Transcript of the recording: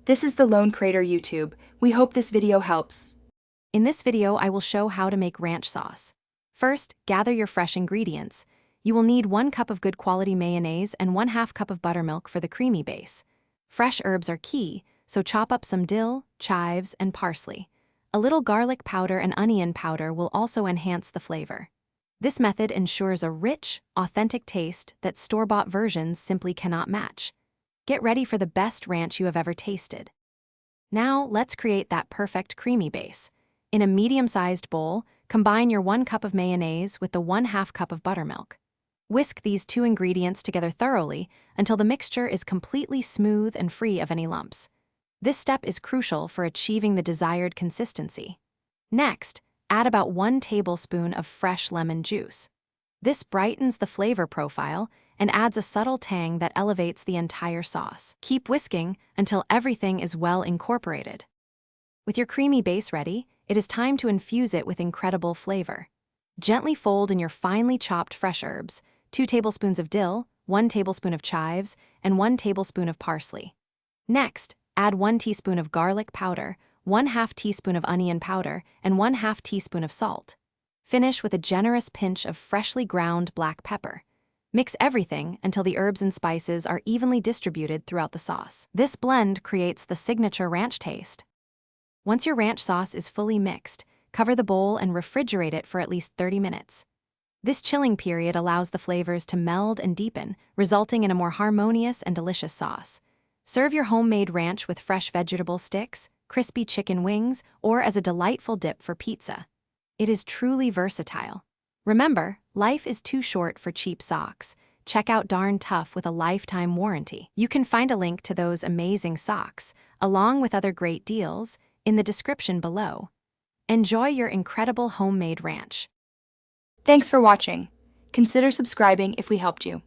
This is the Lone Crater YouTube. We hope this video helps. In this video, I will show how to make ranch sauce. First, gather your fresh ingredients. You will need 1 cup of good quality mayonnaise and 1/2 cup of buttermilk for the creamy base. Fresh herbs are key, so chop up some dill, chives, and parsley. A little garlic powder and onion powder will also enhance the flavor. This method ensures a rich, authentic taste that store-bought versions simply cannot match. Get ready for the best ranch you have ever tasted. Now, let's create that perfect creamy base. In a medium-sized bowl, combine your 1 cup of mayonnaise with the 1/2 cup of buttermilk. Whisk these 2 ingredients together thoroughly until the mixture is completely smooth and free of any lumps. This step is crucial for achieving the desired consistency. Next, add about 1 tablespoon of fresh lemon juice. This brightens the flavor profile and adds a subtle tang that elevates the entire sauce. Keep whisking until everything is well incorporated. With your creamy base ready, it is time to infuse it with incredible flavor. Gently fold in your finely chopped fresh herbs, 2 tablespoons of dill, 1 tablespoon of chives, and 1 tablespoon of parsley. Next, add 1 teaspoon of garlic powder, 1/2 teaspoon of onion powder, and 1/2 teaspoon of salt. Finish with a generous pinch of freshly ground black pepper. Mix everything until the herbs and spices are evenly distributed throughout the sauce. This blend creates the signature ranch taste. Once your ranch sauce is fully mixed, cover the bowl and refrigerate it for at least 30 minutes. This chilling period allows the flavors to meld and deepen, resulting in a more harmonious and delicious sauce. Serve your homemade ranch with fresh vegetable sticks, crispy chicken wings, or as a delightful dip for pizza. It is truly versatile. Remember, life is too short for cheap socks. Check out Darn Tough with a lifetime warranty. You can find a link to those amazing socks, along with other great deals, in the description below. Enjoy your incredible homemade ranch. Thanks for watching. Consider subscribing if we helped you.